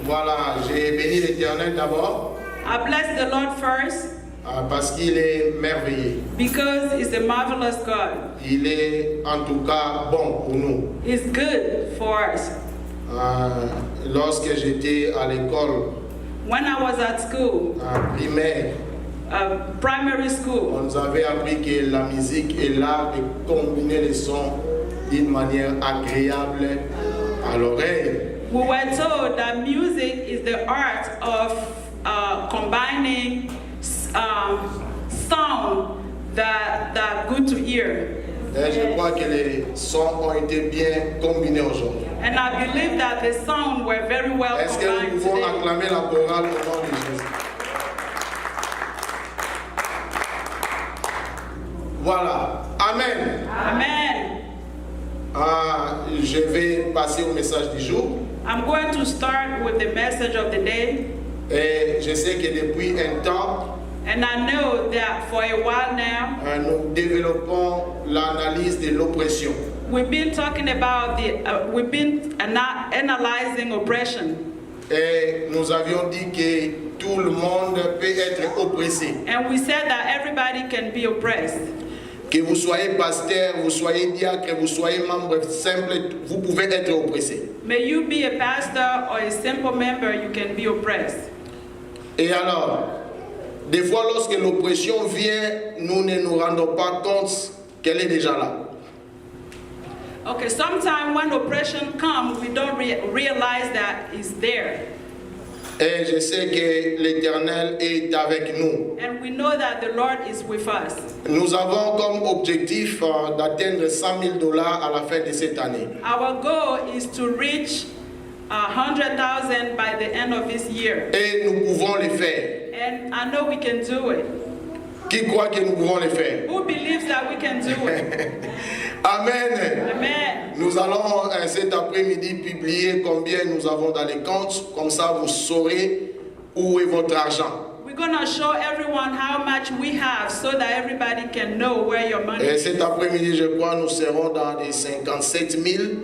Voilà, j'ai béni l'Éternel d'abord. I bless the Lord first Parce qu'il est merveilleux. because He's a marvelous God. Il est en tout cas bon pour nous. He's good for us. Lorsque j'étais à l'école When I was at school, primaire, primary school, on nous avait appris que la musique est l'art de combiner les sons d'une manière agréable à l'oreille. we were told that music is the art of combining sound that are good to hear. Et je crois que les sons ont été bien combinés aujourd'hui. And I believe that the sound were very well Est-ce que nous combined pouvons today. acclamer la chorale au nom de Jésus? Voilà. Amen. Amen. Je vais passer au message du jour. I'm going to start with the message of the day. Et je sais que depuis un temps, And I know that for a while now, nous développons l'analyse de l'oppression. we've been talking about we've been analyzing oppression. Et nous avions dit que tout le monde peut être oppressé. And we said that everybody can be oppressed. Que vous soyez pasteur, vous soyez diacre, vous soyez membre simple, vous pouvez être oppressé. May you be a pastor or a simple member, you can be oppressed. Et alors, des fois lorsque l'oppression vient, nous ne nous rendons pas compte qu'elle est déjà là. Okay, sometimes when oppression comes, we don't realize that it's there. Et je sais que l'Éternel est avec nous. And we know that the Lord is with us. Nous avons comme objectif d'atteindre $100,000 à la fin de cette année. Our goal is to reach 100,000 by the end of this year. Et nous pouvons le faire. And I know we can do it. Qui croit que nous pouvons le faire? Who believes that we can do it? Amen. Amen. Nous allons cet après-midi publier combien nous avons dans les comptes. Comme ça, vous saurez où est votre argent. We're going to show everyone how much we have so that everybody can know where your money Et is. cet après-midi, je crois, nous serons dans les $57,000.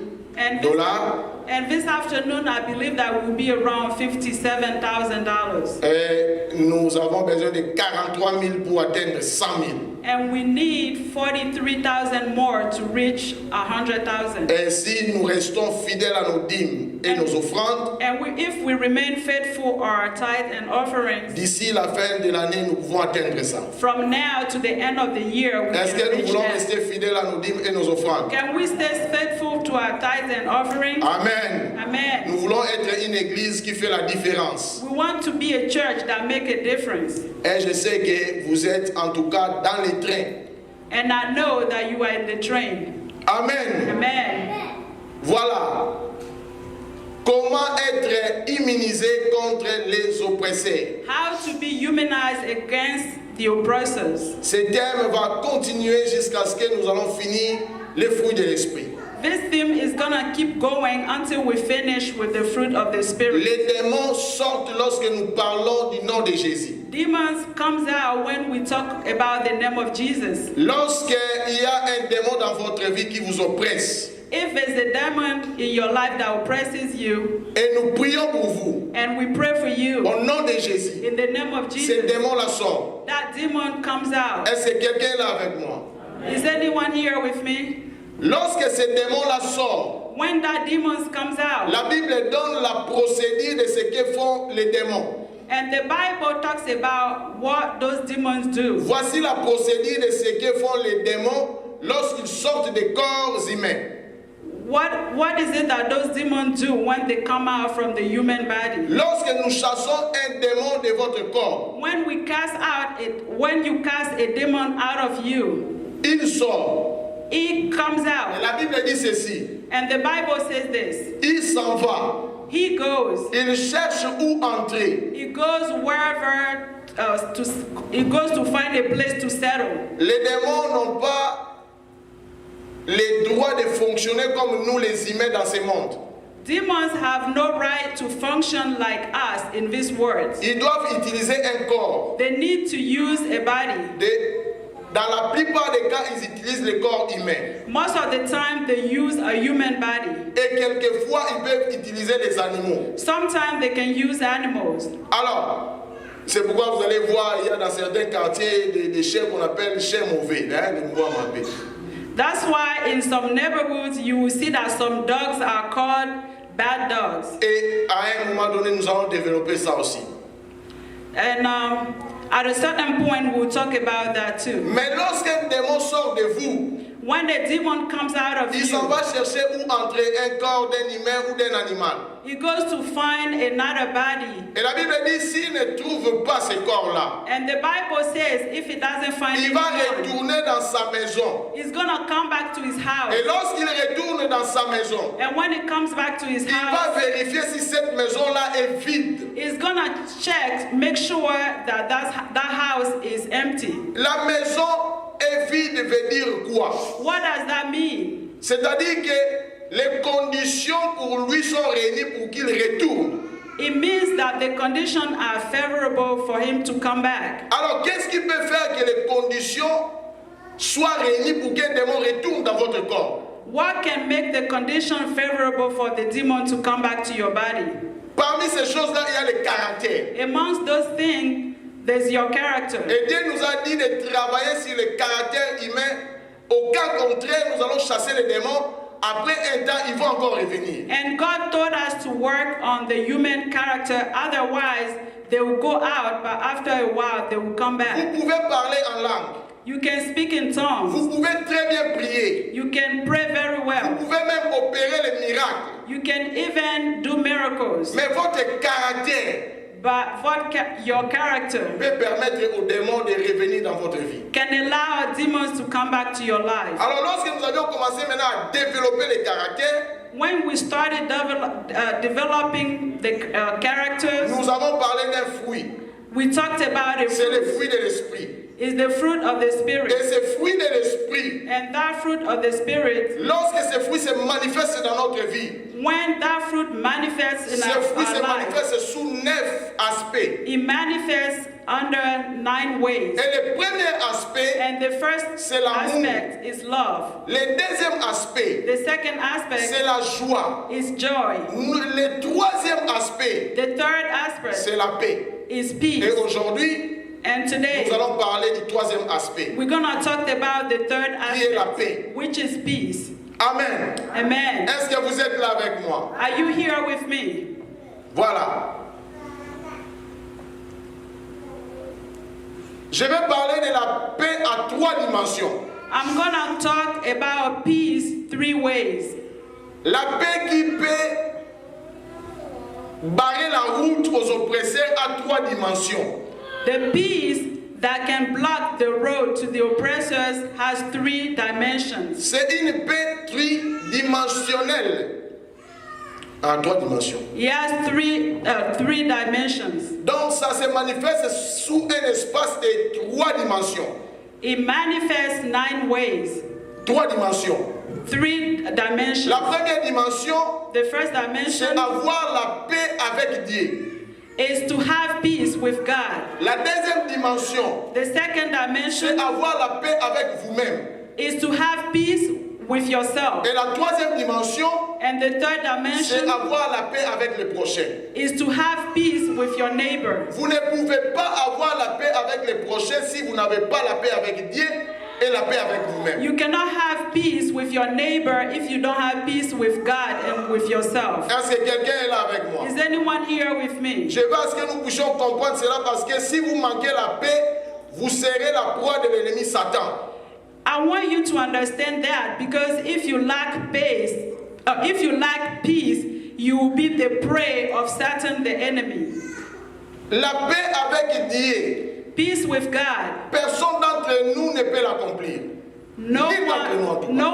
And this afternoon, I believe that will be around $57,000. Et nous avons besoin de 43,000 pour atteindre 100,000. And we need 43,000 more to reach 100,000. Et si nous restons fidèles à nos dîmes et nos offrandes, And if we remain faithful to our tithe and offerings, d'ici la fin de l'année, nous pouvons atteindre ça. from now to the end of the year, we Est-ce que can nous reach voulons that. rester fidèles à nos dîmes et nos offrandes? Can we stay faithful to our tithes and offerings? Amen. Amen. Nous voulons être une église qui fait la différence. We want to be a church that make a difference. Et je sais que vous êtes en tout cas dans les trains. And I know that you are in the train. Amen. Amen. Voilà. Comment être immunisé contre les oppresseurs? How to be humanized against the oppressors. Ce thème va continuer jusqu'à ce que nous allons finir les fruits de l'esprit. This theme is going to keep going until we finish with the fruit of the Spirit. Les démons sortent lorsque nous parlons du nom de Jésus. Demons comes out when we talk about the name of Jesus. Lorsqu'il y a un démon dans votre vie qui vous oppresse, If there's a demon in your life that oppresses you, et nous prions pour vous, and we pray for you au nom de Jésus, in the name of ce Jesus, démon-là sort. that demon comes out. Est-ce que quelqu'un est là avec moi? Is anyone here with me? Lorsque ce démon-là sort, When that demon comes out, la Bible donne la procédure de ce que font les démons. and the Bible talks about what those demons do. Voici la procédure de ce que font les démons lorsqu'ils sortent des corps humains. What is it that those demons do when they come out from the human body? Lorsque nous chassons un démon de votre corps, When you cast a demon out of you, il sort. he comes Et out. la Bible dit ceci, And the Bible says this. il s'en va, He goes. il cherche où entrer. He goes wherever he goes to find a place to settle. Les démons n'ont pas les droits de fonctionner comme nous les humains dans ce monde. Demons have no right to function like us in this world. Ils doivent utiliser un corps They need to use a body de dans la plupart des cas, ils utilisent le corps humain. Most of the time, they use a human body. Et quelquefois, ils peuvent utiliser les animaux. Sometimes they can use animals. Alors, c'est pourquoi vous allez voir, il y a dans certains quartiers des chiens qu'on appelle chiens mauvais. Hein, les mois mauvais. That's why in some neighborhoods you will see that some dogs are called bad dogs. Et à un moment donné, nous allons développer ça aussi. And at a certain point we'll talk about that too. Mais lorsqu'un démon sort de vous, When the demon comes out of il s'en you, va chercher où entrer un corps d'un humain ou d'un animal. he goes to find another body. Et la Bible dit, s'il ne trouve pas ce corps-là, And the Bible says if he doesn't find il va anyone, retourner dans sa maison. he's gonna come back to his house. Et lorsqu'il retourne dans sa maison, And when he comes back to his il va house, vérifier si cette maison-là est vide. he's gonna check, make sure that that house is empty. La maison est vide veut dire quoi? What does that mean? C'est-à-dire que les conditions pour lui sont réunies pour qu'il retourne. It means that the conditions are favorable for him to come back. Alors, qu'est-ce qui peut faire que les conditions soient réunies pour qu'un démon retourne dans votre corps? What can make the condition favorable for the demon to come back to your body? Parmi ces choses-là, il y a le caractère. Amongst those things, there's your character. Et Dieu nous a dit de travailler sur le caractère humain. Au cas contraire, nous allons chasser les démons. Après un temps, ils vont encore revenir. And God told us to work on the human character, otherwise they will go out, but after a while they will come back. Vous pouvez parler en langue. You can speak in tongues. Vous pouvez très bien prier. You can pray very Vous well. pouvez même opérer les miracles. You can even do miracles. Mais votre caractère But your character peut permettre aux démons de revenir dans votre vie. can allow demons to come back to your life. Alors lorsque nous avions commencé maintenant à développer les caractères, When we started developing the characters, nous avons parlé d'un fruit. we talked about a C'est le fruit. fruit de l'esprit. It's the fruit of the Et Spirit. ce fruit de l'esprit, And that fruit of the Spirit, lorsque ce fruit se manifeste dans notre vie, when that fruit manifests in ce our fruit se life, manifeste sous 9 aspects. it manifests under 9 ways. Et le premier aspect, And the first c'est l'amour. aspect is love. Le deuxième aspect, The second c'est aspect la joie. is joy. Le troisième aspect, The third aspect c'est la paix. is Et peace. aujourd'hui, And today, nous allons parler du troisième aspect, we're going to talk about the third qui est la aspect, paix. which is peace. Amen. Amen. Est-ce que vous êtes là avec moi? Are you here with me? Voilà. Je vais parler de la paix à 3 dimensions. I'm going to talk about peace 3 ways. La paix qui peut barrer la route aux oppresseurs à 3 dimensions. The peace that can block the road to the oppressors has 3 dimensions. C'est une paix tridimensionnelle. À 3 dimensions. It has three dimensions. Donc ça se manifeste sous un espace de 3 dimensions. It manifests 9 ways. 3 dimensions. 3 dimensions. La première dimension, The first c'est dimension avoir la paix avec Dieu. is to have peace with God. La deuxième dimension, The second c'est dimension avoir la paix avec vous-même. is to have peace with yourself. Et la troisième dimension, And the third c'est dimension avoir la paix avec le prochain. is to have peace with your neighbor. Vous ne pouvez pas avoir la paix avec le prochain si vous n'avez pas la paix avec Dieu et la paix avec vous-même. You cannot have peace with your neighbor if you don't have peace with God and with yourself. Est-ce que quelqu'un est là avec moi? Is anyone here with me? Je veux à ce que nous puissions comprendre cela parce que si vous manquez la paix, vous serez la proie de l'ennemi Satan. I want you to understand that because if you lack peace, you will be the prey of Satan, the enemy. La paix avec Dieu, Peace with God. personne d'entre nous ne peut l'accomplir. No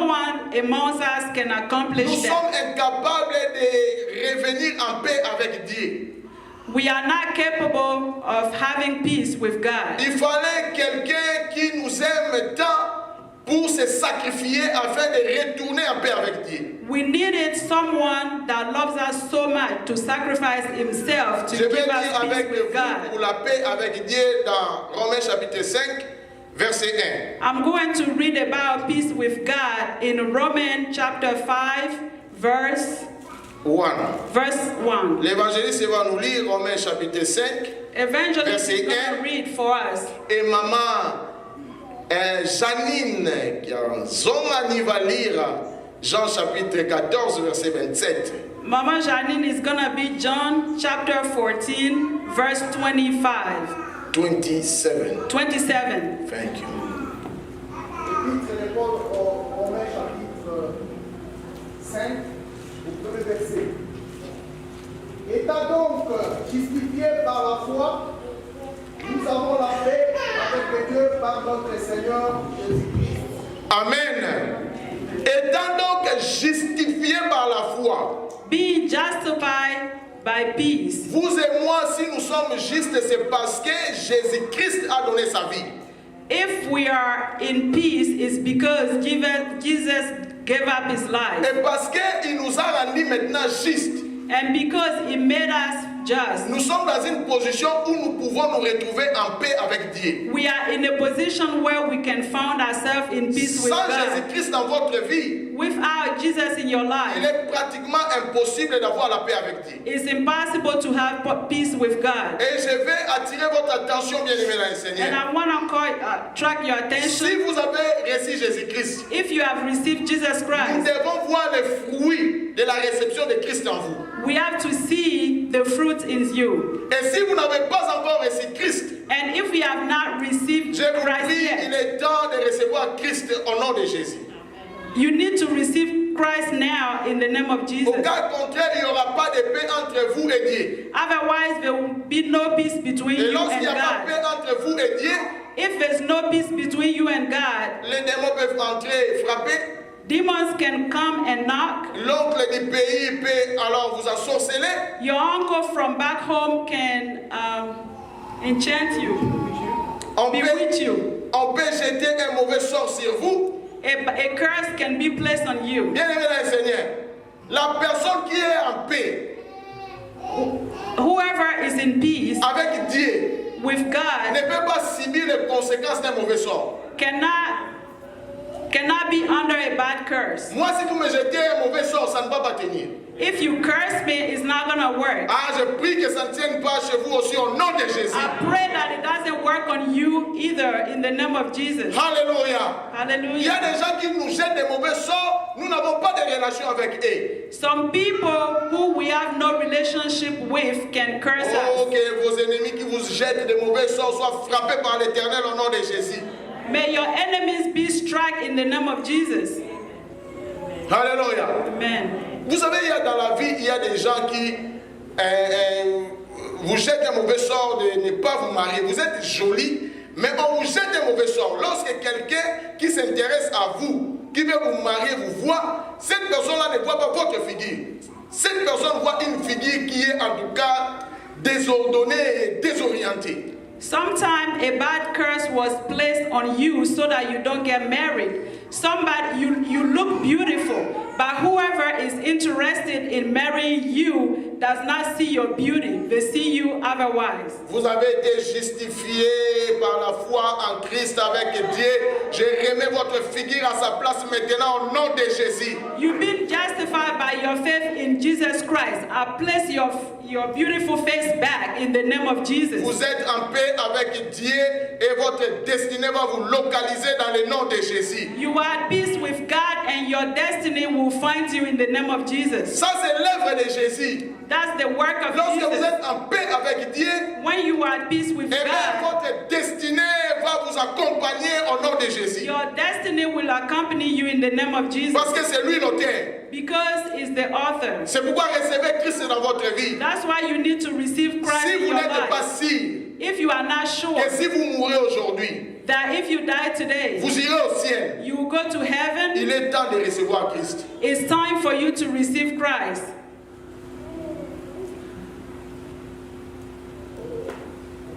one amongst us can Nous accomplish that. sommes incapables de revenir en paix avec Dieu. We are not capable of having peace with God. Il fallait quelqu'un qui nous aime tant pour se sacrifier afin de retourner en paix avec Dieu. We needed someone that loves us so much to sacrifice himself to Je vais give lire us peace avec with vous God. pour la paix avec Dieu dans Romains chapitre 5, verset 1. I'm going to read about peace with God in Romans chapter 5, verse 1. L'évangéliste va nous lire Romains chapitre 5. Evangelist is going to read for us. Et maman Janine qui va lire Jean chapitre 14 verset 27. Mama Janine is going to be John chapter 14 verse 25. 27. 27. Thank you. L'épître de Paul aux Romains chapitre 5, au premier verset. Étant donc justifiés par la foi, nous avons la paix avec Dieu par notre Seigneur Jésus-Christ. Amen. Étant donc justifiés par la foi. Be justified by peace. Vous et moi, si nous sommes justes, c'est parce que Jésus-Christ a donné sa vie. If we are in peace, it's because Jesus gave up his life. Et parce qu'il nous a rendus maintenant justes. And because he made us just. Nous sommes dans une position où nous pouvons nous retrouver en paix avec Dieu. We are in a position where we can find ourselves in peace with Sans God. Jésus-Christ dans votre vie, Without Jesus in your il life, est pratiquement impossible d'avoir la paix avec Dieu. it's impossible to have peace with God. Et je vais attirer votre attention, bien-aimés dans le And Seigneur. I want to track your attention. Si vous avez reçu Jésus-Christ, If you have received Jesus nous Christ, devons voir les fruits de la réception de Christ en vous. we have to see the fruit in you. Et si vous n'avez pas encore reçu Christ, And if we have not received je vous Christ prie, il yet, est temps de recevoir Christ au nom de Jésus. you need to receive Christ now in the name of Au Jesus. cas contraire, il n'y aura pas de paix entre vous et Dieu. Otherwise, there will be no peace between Et you lorsqu'il n'y and a pas de God. paix entre vous et Dieu, If there's no peace between you and God, les démons peuvent entrer et frapper. demons can come and knock. L'oncle du pays peut alors vous ensorceler. Your uncle from back home can enchant you, On bewitch you. peut jeter un mauvais sort sur vous. A curse can be placed on you. Bien-aimé dans le Seigneur, la personne qui est en paix Whoever is in peace avec Dieu with ne God peut pas subir les conséquences d'un mauvais sort. cannot be under a bad curse. Moi, si vous me jetez un mauvais sort, ça ne va pas tenir. If you curse me, it's not gonna work. Ah, je prie que ça ne tienne pas chez vous aussi au nom de Jésus. I pray that it doesn't work on you either in the name of Jesus. Alléluia. Il y a Hallelujah. des gens qui nous jettent des mauvais sorts, nous n'avons pas de relation avec eux. Some people who we have no relationship with can curse Oh, us. que vos ennemis qui vous jettent des mauvais sorts soient frappés par l'Éternel au nom de Jésus. May your enemies be struck in the name of Jesus. Alléluia. Amen. Vous savez, il y a dans la vie, il y a des gens qui vous jettent un mauvais sort de ne pas vous marier. Vous êtes joli, mais on vous jette un mauvais sort. Lorsque quelqu'un qui s'intéresse à vous, qui veut vous marier, vous voit, cette personne-là ne voit pas votre figure. Cette personne voit une figure qui est en tout cas désordonnée et désorientée. Sometimes a bad curse was placed on you so that you don't get married. Somebody, you look beautiful, but whoever is interested in marrying you does not see your beauty. They see you otherwise. Vous avez été justifié par la foi en Christ avec Dieu. Je remets votre figure à sa place maintenant au nom de Jésus. You've been justified by your faith in Jesus Christ. I place your beautiful face back in the name of Jesus. Vous êtes en paix avec Dieu et votre destinée va vous localiser dans le nom de Jésus. You are at peace with God and your destiny will find you in the name of Jesus. Ça, c'est l'œuvre de Jésus. That's the work of Lorsque vous Jesus. êtes en paix avec Dieu, When you are at peace with eh bien, God, votre destinée va vous accompagner au nom de Jésus. your destiny will accompany you in the name of Jesus Parce que c'est lui l'auteur. because he's the author. C'est pourquoi recevez Christ dans votre vie. That's why you need to receive Christ Si in vous your n'êtes pas life. sûr If you are not sure que si vous mourrez aujourd'hui, that if you die today, vous irez au ciel, you will go to heaven, il est temps de recevoir Christ. it's time for you to receive Christ.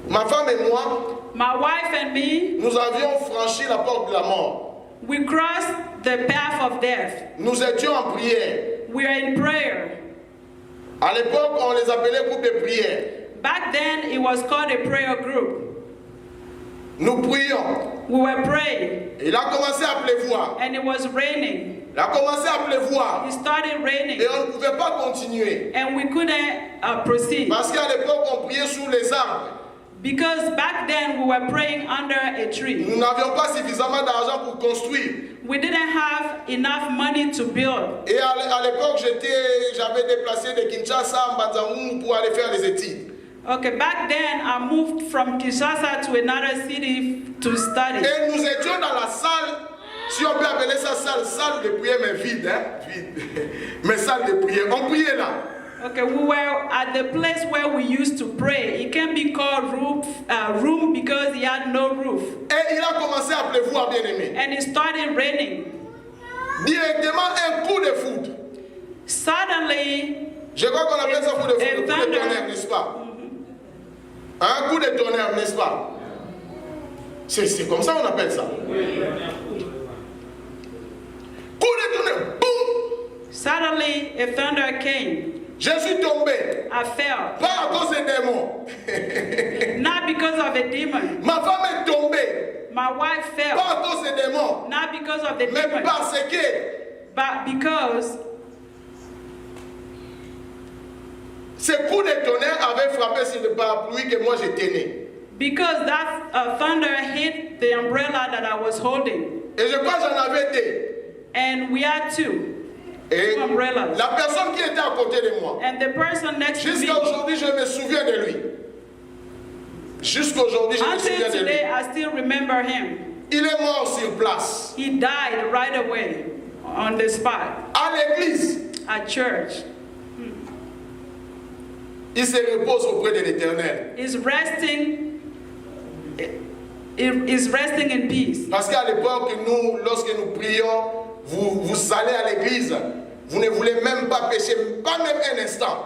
Ma femme et moi, My wife and me, nous avions franchi la porte de la mort. we crossed the path of death. Nous étions en prière. We are in prayer. À l'époque, on les appelait groupes de prière. Back then, it was called a prayer group. Nous prions. We were praying, Il a commencé à pleuvoir. and it was raining. Il a commencé à pleuvoir. It started raining, Et on ne pouvait pas continuer. and we couldn't proceed. Parce qu'à l'époque, on priait sous les arbres. Because back then we were praying under a tree. Nous n'avions pas suffisamment d'argent pour construire. We didn't have enough money to build. Et à l'époque, j'avais déplacé de Kinshasa à Mbanzangou pour aller faire les études. Okay, back then I moved from Kinshasa to another city to study. Et nous étions dans la salle, si on peut appeler ça salle de prière, mais vide, hein, vide. Mais salle de prière, on priait là. Okay, we were at the place where we used to pray. It can be called room because it had no roof. Et il a commencé à pleuvoir, bien aimé. And it started raining. Directement un coup de foudre. Suddenly, Je crois qu'on appelle ça coup de foudre, coup de thunder. tonnerre, n'est-ce pas? Un coup de tonnerre, n'est-ce pas? C'est comme ça qu'on appelle ça. Coup de tonnerre, boum! suddenly a thunder came. Je suis tombé. I fell. Pas à cause des démons. Not because of a demon. Ma femme est tombée. My wife fell. Pas à cause des démons. Not because of the Mais demon. parce que But because ce coup de tonnerre avait frappé sur le parapluie que moi je tenais. Because that thunder hit the umbrella that I was holding. Et je crois que j'en avais deux. And we had two Et umbrellas. la personne qui était à côté de moi, And the person next to me, jusqu'à aujourd'hui, je me souviens de lui. Jusqu'à aujourd'hui, je me souviens until de lui. today, I still remember him. Il est mort sur place. He died right away on the spot À l'église, at church. il se repose auprès de l'Éternel. Is resting in peace. Parce qu'à l'époque, nous, lorsque nous prions, vous allez à l'église, vous ne voulez même pas pécher, pas même un instant.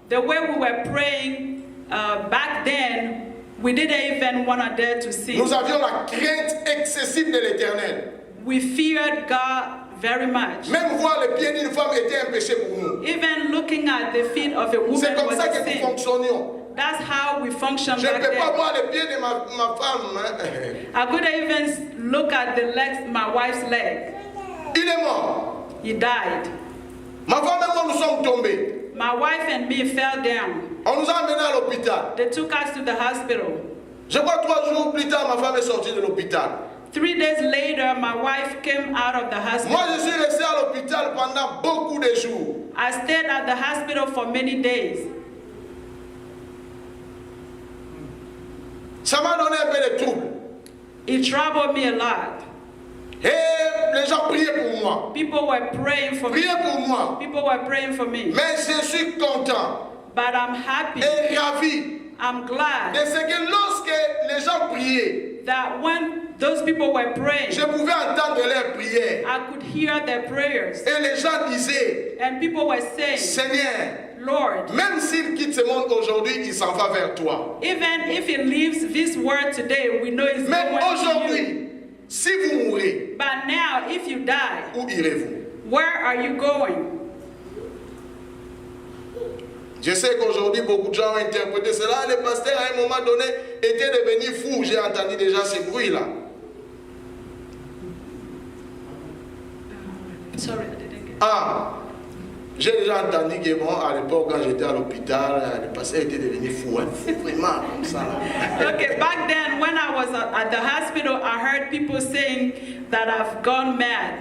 The way we were praying back then, we didn't even want to dare to sin. Nous avions la crainte excessive de l'Éternel. We feared God very much. Même voir les pieds d'une femme était un péché pour nous. Even looking at the feet of a C'est woman comme was ça a que nous sin. fonctionnions. That's how we functioned Je ne back peux pas then. voir les pieds de ma femme. Hein. I couldn't even look at the legs, my wife's leg. Il est mort. He died. Ma femme et moi, nous sommes tombés. My wife and me fell down. On nous a amenés à l'hôpital. They took us to the hospital. Je crois 3 jours plus tard, ma femme est sortie de l'hôpital. 3 days later, my wife came out of the hospital. Moi, je suis resté à l'hôpital pendant beaucoup de jours. I stayed at the hospital for many days. Ça m'a donné un peu de trouble. It troubled me a lot. Et les gens priaient pour moi. People were praying for me. Priaient pour moi. People were praying for me. Mais je suis content But I'm happy. et ravi I'm glad de ce que lorsque les gens priaient, that when those people were praying, je pouvais entendre leurs prières. I could hear their prayers. Et les gens disaient, And people were saying, Seigneur, Lord, même s'il quitte ce monde aujourd'hui, il s'en va vers toi. even if he leaves this world today, we know it's Mais going to you. aujourd'hui, si vous mourrez, But now, if you die, où irez-vous? where are you going? Je sais qu'aujourd'hui, beaucoup de gens ont interprété cela. Le pasteur, à un moment donné, était devenu fou. J'ai entendu déjà ces bruits-là. Sorry, I didn't get it. Ah, j'ai déjà entendu que, bon, à l'époque, quand j'étais à l'hôpital, le pasteur était devenu fou. Hein. C'est vraiment comme ça. Là. Okay, back then when I was at the hospital, I heard people saying that I've gone mad.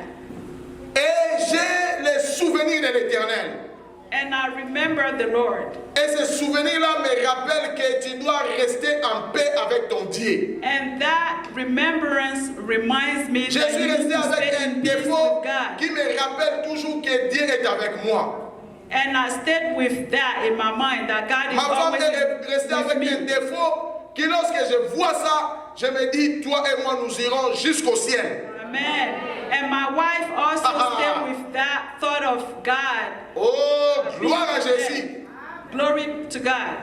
Et j'ai les souvenirs de l'Éternel. And I remember the Lord. Et ces souvenirs-là me rappellent que tu dois rester en paix avec ton Dieu. And that remembrance reminds me Je that suis you need resté to avec stay un in peace défaut with God. qui me rappelle toujours que Dieu est avec moi. And I stayed with that in my mind, that God is Ma femme always est restée avec with un me. défaut qui, lorsque je vois ça, je me dis, toi et moi, nous irons jusqu'au ciel. Amen. And my wife also stayed with that thought of God. Oh, gloire à Jésus. Glory to God.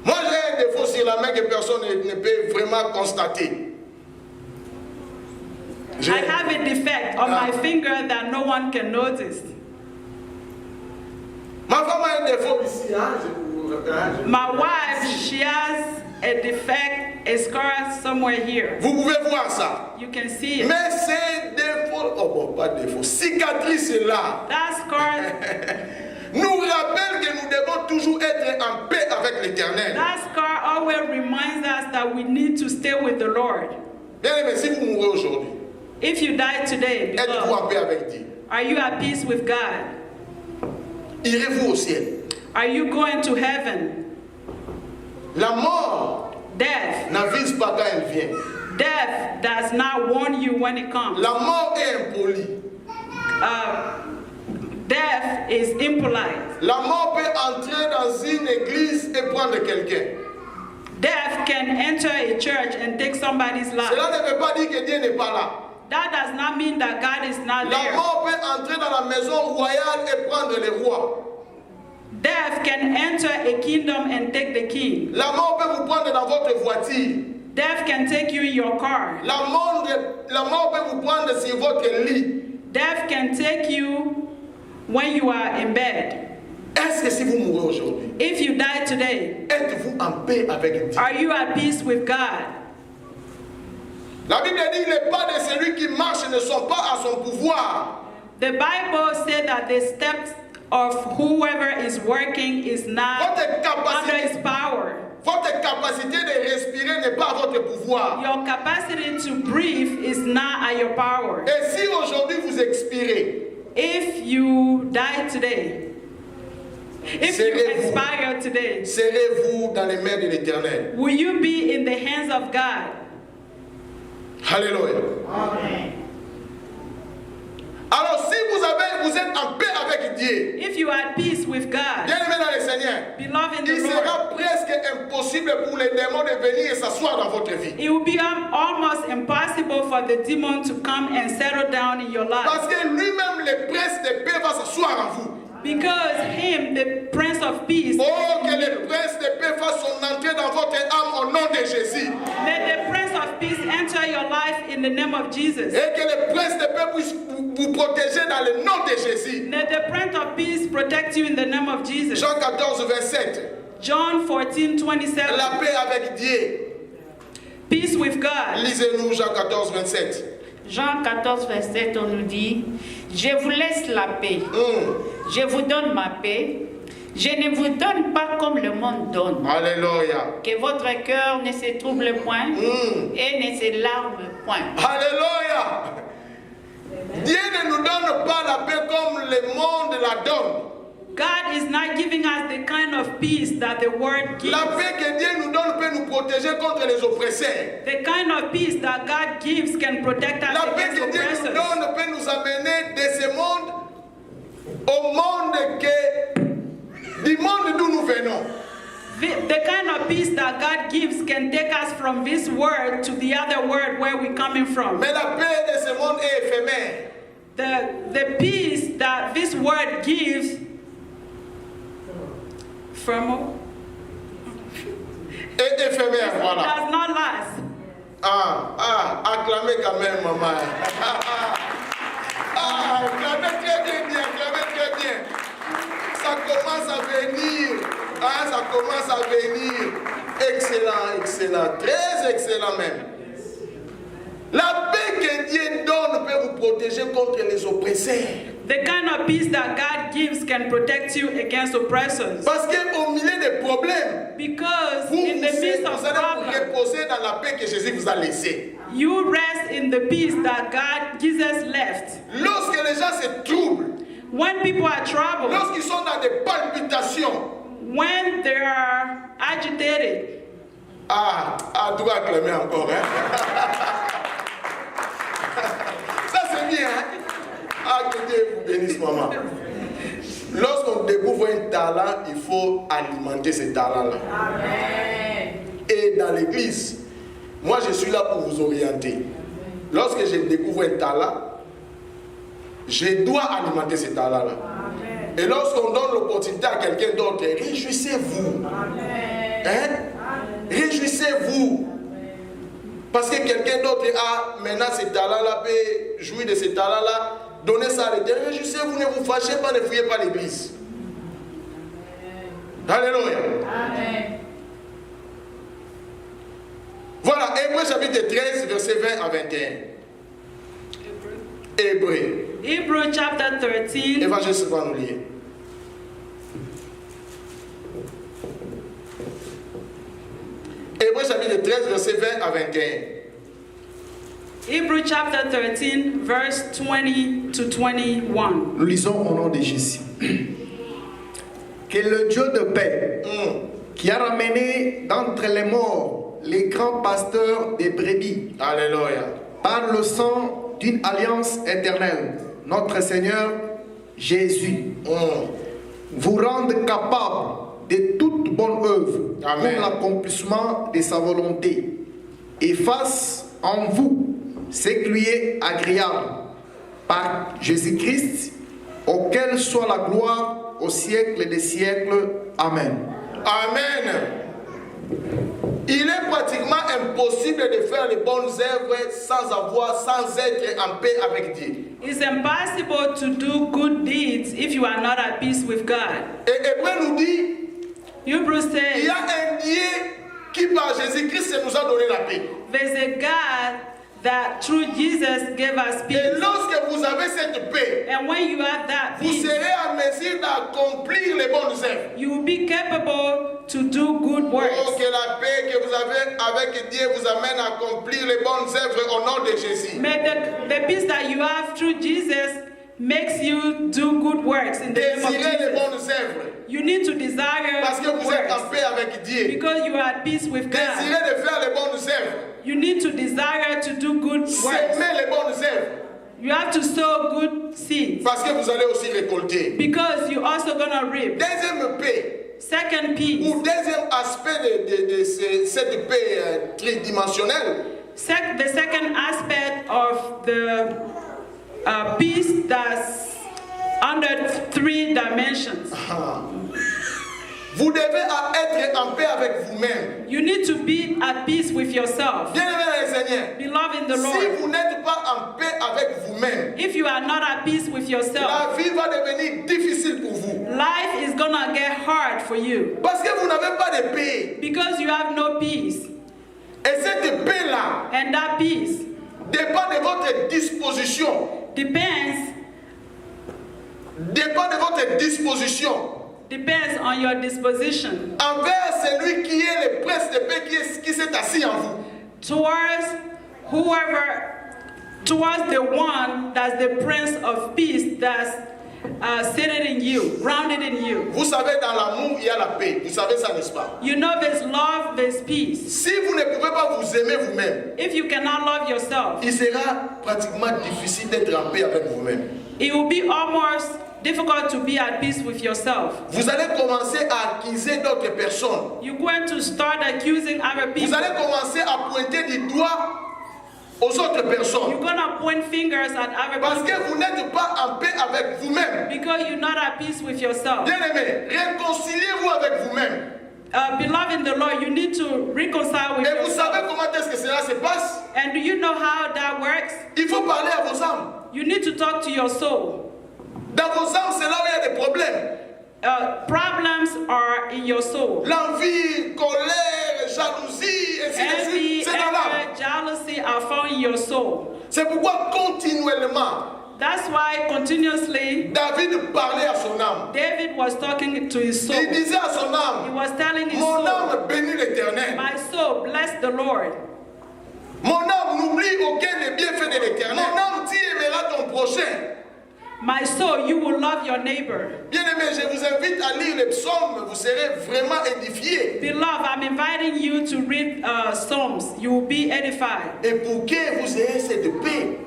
Moi, j'ai un défaut sur la main que personne ne peut vraiment constater. I have a defect on my finger that no one can notice. Ma femme a un défaut ici. Hein? My wife, she has a defect, a scar somewhere here. Vous pouvez voir ça. You can see it. Mais ces défauts, oh bon, pas défauts, cicatrices là, That scar, nous rappellent que nous devons toujours être en paix avec l'Éternel. that scar always reminds us that we need to stay with the Lord. Bien aimé, si vous mourrez aujourd'hui, If you die today, êtes-vous beloved, en paix avec Dieu? are you at peace with God? Irez-vous au ciel? Are you going to heaven? La mort Death. n'avise pas quand elle vient. Death does not warn you when it comes. La mort est impolie. Death is impolite. La mort peut entrer dans une église et prendre quelqu'un. Death can enter a church and take somebody's life. Cela ne veut pas dire que Dieu n'est pas là. That does not mean that God is not La there. mort peut entrer dans la maison royale et prendre les rois. Death can enter a kingdom and take the king. La mort peut vous prendre dans votre voiture. Death can take you in your car. La mort peut vous prendre sur votre lit. Death can take you when you are in bed. Est-ce que si vous mourrez aujourd'hui, If you die today, êtes-vous en paix avec Dieu? are you at peace with God? La Bible dit les pas de celui qui marche ne sont pas à son pouvoir. The Bible said that the steps of whoever is working is not under his power. Votre capacité de respirer n'est pas à votre pouvoir. Your capacity to breathe is not at your power. Et si aujourd'hui vous expirez, If you die today, if you expire today, serez-vous dans les mains de l'Éternel? will you be in the hands of God? Alléluia. Amen. Alors si vous êtes en paix avec Dieu, If you are at peace with God, bien aimé dans le Seigneur, beloved in il the Lord, sera presque impossible pour les démons de venir et s'asseoir dans votre vie. it will be almost impossible for the demon to come and settle down in your life. Parce que lui-même, le prince de paix, va s'asseoir en vous. Because him, the Prince of Peace, Oh, que le prince de paix fasse son entrée dans votre âme au nom de Jésus. may the Prince of Peace enter your life in the name of Jesus. Et que le prince de paix puisse vous protéger dans le nom de Jésus. May the Prince of Peace protect you in the name of Jesus. Jean 14, 27. John 14:27. La paix avec Dieu. Peace with God. Lisez-nous Jean 14, 27. Jean 14, verset 7, on nous dit, je vous laisse la paix, je vous donne ma paix, je ne vous donne pas comme le monde donne. Alléluia. Que votre cœur ne se trouble point et ne se larme point. Alléluia. Dieu ne nous donne pas la paix comme le monde la donne. God is not giving us the kind of peace that the world gives. La paix que Dieu nous donne peut nous protéger contre les oppresseurs. The kind of peace that God gives can protect us La paix against que Dieu nous oppressors. donne peut nous amener de ce monde au monde du monde d'où nous venons. The kind of peace that God gives can take us from this world to the other world where we're coming from. Mais la paix de ce monde est éphémère. The peace that this world gives Est éphémère, voilà. does not last. Acclamez quand même, maman. Acclamez très bien, acclamez très bien. Ça commence à venir. Ça commence à venir. Excellent, excellent. Très excellent même. La paix que Dieu donne peut vous protéger contre les oppresseurs. The kind of peace that God gives can protect you against oppressors. Parce qu'au milieu des problèmes, Because vous in the midst of allez vous problems, reposer dans la paix que Jésus vous a laissée. you rest in the peace that Jesus left. Lorsque les gens se troublent, When people are troubled, lorsqu'ils sont dans des palpitations, when they are agitated, doit acclamer encore, hein? Ça c'est bien, hein? Que Dieu vous bénisse, maman. Lorsqu'on découvre un talent, il faut alimenter ce talent-là. Et dans l'église, moi je suis là pour vous orienter. Lorsque je découvre un talent, je dois alimenter ce talent-là. Et lorsqu'on donne l'opportunité à quelqu'un d'autre, réjouissez-vous. Hein? Réjouissez-vous. Parce que quelqu'un d'autre a maintenant ce talent-là, peut jouir de ce talent-là, donner ça à l'Éternel. Réjouissez-vous, ne vous fâchez pas, ne fuyez pas l'église. Alléluia. Hébreux chapitre 13, verset 20 à 21. Hébreux. Hebrew chapter 13. Évangéliste va nous lire. Hébreux chapitre 13, verset 20 à 21. Hebrew chapter 13, verse 20 to 21. Nous lisons au nom de Jésus. Que le Dieu de paix, qui a ramené d'entre les morts les grands pasteurs des brebis, Alléluia. par le sang d'une alliance éternelle, notre Seigneur Jésus, vous rende capable de toute bonne œuvre Amen. pour l'accomplissement de sa volonté, et fasse en vous ce qui lui est agréable, par Jésus-Christ, auquel soit la gloire au siècle des siècles. Amen. Amen. Il est pratiquement impossible de faire les bonnes œuvres sans être en paix avec Dieu. It's impossible to do good deeds if you are not at peace with God. Et Hébreu nous dit, Hebrews il y says a un Dieu qui par Jésus-Christ nous a donné la paix. there's a God that through Jesus gave us Et peace. lorsque vous avez cette paix, And when you have that vous peace, serez en mesure d'accomplir les bonnes œuvres. you will be capable to do good Oh, works. que la paix que vous avez avec Dieu vous amène à accomplir les bonnes œuvres au nom de Jésus. May the peace that you have through Jesus makes you do good works in the name of Désirez les Jesus. bonnes œuvres You need to desire parce que good vous êtes en works paix avec Dieu. because you are at peace with God. Désirez de faire les bonnes œuvres. You need to desire to do good works. S'aimer les bonnes œuvres You have to sow good seeds parce que vous allez aussi récolter. because you're also gonna reap. Deuxième paix, Second peace. ou deuxième aspect de cette paix tridimensionnelle, The second aspect of the peace that's under 3 dimensions. vous devez être en paix avec vous-même. You need to be at peace with yourself. Bien-aimés dans le Seigneur, Beloved in the si Lord, vous n'êtes pas en paix avec vous-même, if you are not at peace with yourself, la vie va devenir difficile pour vous. life is gonna get hard for you Parce que vous n'avez pas de paix. because you have no peace. Et cette paix-là And that peace dépend de votre disposition. depends on your disposition Envers celui qui est le prince de paix qui s'est assis en vous. towards the one that's the Prince of Peace that's seated in you, grounded in you. Vous savez, dans l'amour, il y a la paix. Vous savez ça, n'est-ce pas? You know there's love, there's peace. Si vous ne pouvez pas vous aimer vous-même, If you cannot love yourself, il sera pratiquement difficile d'être en paix avec vous-même. it will be almost difficult to be at peace with yourself. Vous allez commencer à accuser d'autres personnes. You're going to start accusing other Vous people. allez commencer à pointer du doigt aux autres You're personnes. going to point fingers at other Parce que people vous n'êtes pas en paix avec vous-même. because you're not at peace with yourself. Bien-aimés, réconciliez-vous avec vous-même. Beloved in the Lord, you need to reconcile with Et vous yourself. savez comment est-ce que cela se passe? And do you know how that works? Il faut parler à vos âmes. You need to talk to your soul. Dans vos âmes, c'est là où il y a des problèmes. Problems are in your soul. L'envie, colère, jalousie, ainsi de Envy, suite, c'est dans l'âme. anger, jealousy are found in your soul. C'est pourquoi continuellement, That's why continuously David parlait à son âme. David was talking to his soul. Il disait à son He âme, was telling his mon soul, âme bénit l'Éternel. my soul, bless the Lord. Mon âme n'oublie aucun des bienfaits de l'Éternel. Mon âme, tu aimeras ton prochain. My soul, you will love your neighbor. Bien-aimés, je vous invite à lire les psaumes. Vous serez vraiment édifiés. Beloved, I'm inviting you to read Psalms. You will be edified. Et pour que vous ayez cette paix,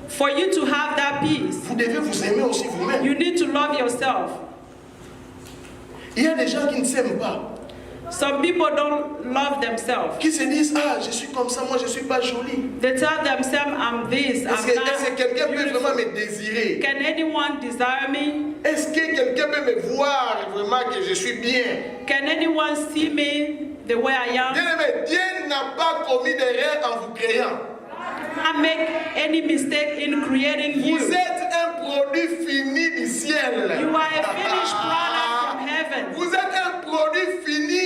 For you to have that peace, vous devez vous aimer aussi vous-même. you need to love yourself. Il y a des gens qui ne s'aiment pas. Some people don't love themselves. Qui se disent, ah, je suis comme ça, moi je ne suis pas jolie. They tell themselves, I'm this, Est-ce que I'm quelqu'un not peut vraiment beautiful. me désirer? Can anyone desire me? Est-ce que quelqu'un peut me voir vraiment que je suis bien? Can anyone see me the way I am? Bien-aimé, Dieu n'a pas commis d'erreur en vous créant. I make any mistake in creating you. Vous êtes un produit fini du ciel. You are a finished product from heaven. Vous êtes un produit fini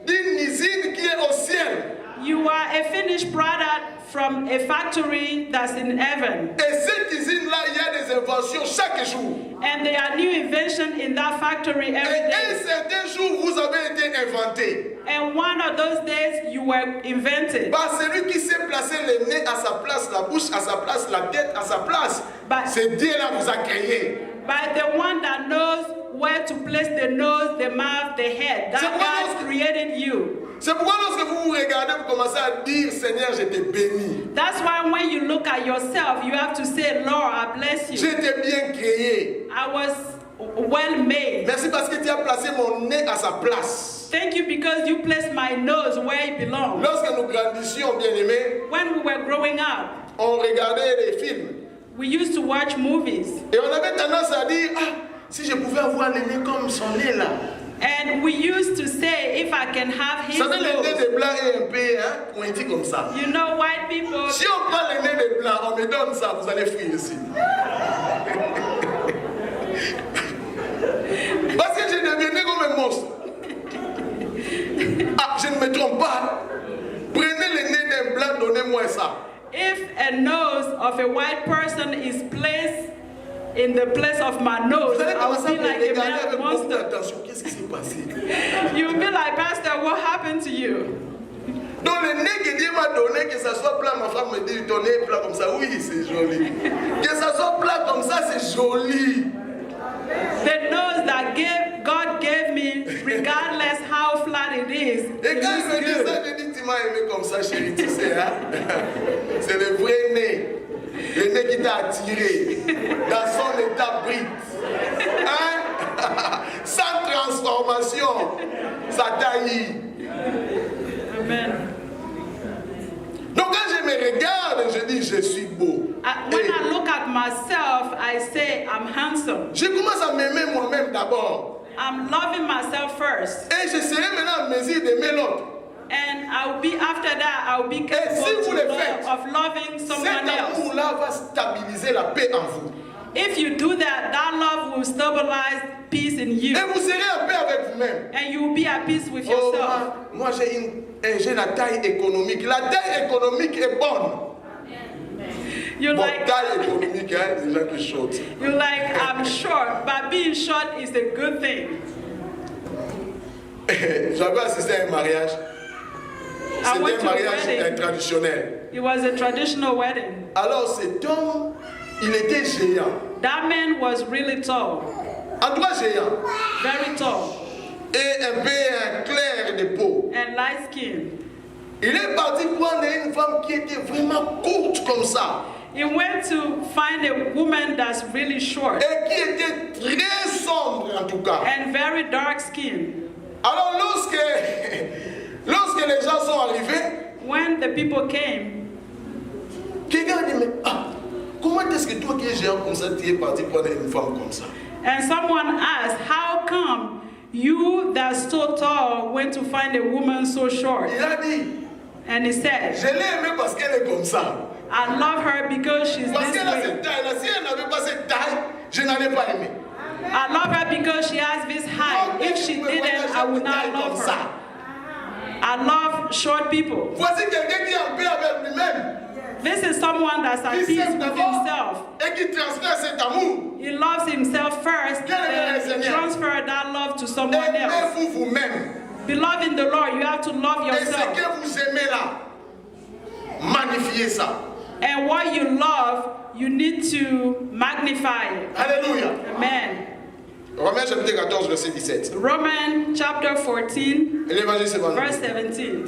d'une usine qui est au ciel. You are a finished product from a factory that's in heaven. Et cette usine-là, il y a des inventions chaque jour. And there are new inventions in that factory every Et un day. certain jour, vous avez été inventé. And one of those days you were invented. Par celui qui sait placer le nez à sa place, la bouche à sa place, la tête à sa place. But- C'est Dieu-là qui vous a créé. By the one that knows where to place the nose, the mouth, the head. C'est That pourquoi God created you. C'est pourquoi lorsque vous vous regardez, vous commencez à dire, Seigneur, je t'ai béni. That's why when you look at yourself, you have to say, Lord, I bless Je you. t'ai bien créé. I was well made. Merci parce que tu as placé mon nez à sa place. Thank you because you placed my nose where it belongs. Lorsque nous grandissions, bien-aimés, When we were growing up, on regardait les films. we used to watch movies. Et on avait tendance à dire, ah, si je pouvais avoir le nez comme son nez là. And we used to say, if I can have Vous his savez, le nez nose. des blancs est un peu pointu comme ça. You know, white people, Si on prend le nez des blancs, on me donne ça, vous allez fuir ici. Parce que je devenais comme un monstre. Ah, je ne me trompe pas. Prenez le nez d'un blanc, donnez-moi ça. if a nose of a white person is placed in the place of my nose, Vous allez I commencer will à be me like a regarder mad avec beaucoup monster. d'attention. Qu'est-ce qui s'est passé? You'll be like, Pastor, what happened to you? Donc le nez que Dieu m'a donné, que ça soit plat, ma femme me dit, ton nez est plat comme ça. Oui, c'est joli. Que ça soit plat comme ça, c'est joli. The nose that God gave me, regardless how flat it is, Et it quand il me looks dit ça, good. je dis, tu m'as aimé comme ça, chérie, tu sais, hein? C'est le vrai nez. Le nez qui t'a attiré dans son état brut. Hein? Sans transformation, ça taillit. Amen. Donc quand je me regarde, je dis, je suis beau. When Et I look at myself, I say I'm handsome. je commence à m'aimer moi-même d'abord. I'm loving myself first. Et je serai maintenant en mesure d'aimer l'autre. And I'll be after that, I'll be capable si vous le to faites, of loving Cet someone else. amour-là va stabiliser la paix en vous. If you do that, that love will stabilize peace in you. Et vous serez en paix avec vous-même. And you will be at peace with Oh, yourself. moi j'ai la taille économique. La taille économique est bonne. You're Bon, like, taille économique, hein, les gens qui short. you're like, I'm short, but being short is a good thing. J'avais assisté à un mariage. I C'était went un to a mariage wedding. traditionnel. It was a traditional wedding. Alors cet homme, il était géant. That man was really tall, En tout cas géant. very tall, Et un peu clair de peau. and light skinned. Il est parti prendre une femme qui était vraiment courte comme ça. He went to find a woman that's really short Et qui était très sombre en tout cas. and very dark skinned. Alors lorsque les gens sont arrivés, When the people came, quelqu'un dit, mais comment est-ce que toi qui es géant comme ça, tu es parti prendre une femme comme ça? and someone asked, how come you that's so tall went to find a woman so short? Il a dit, And he said, je l'ai aimée parce qu'elle est comme ça. I love her because she's Parce this qu'elle a way. cette taille-là. Si elle n'avait pas cette taille, je n'allais pas aimer. I love her because she has this height. If she didn't, I would not love her. I love short people. Voici quelqu'un qui est en paix avec lui-même. This is someone that's at Qui peace s'aime with d'abord himself. et qui transfère cet amour. He loves himself first, then he transfer that love to someone else. Aimez-vous vous-même. Beloved in the Lord, you have to love Et ce yourself. que vous aimez là, magnifiez ça. And what you love, you need to magnify it. Alléluia. Amen. Romains chapitre 14, verset 17. Romans chapter 14, Et l'évangile c'est bon. verse 17.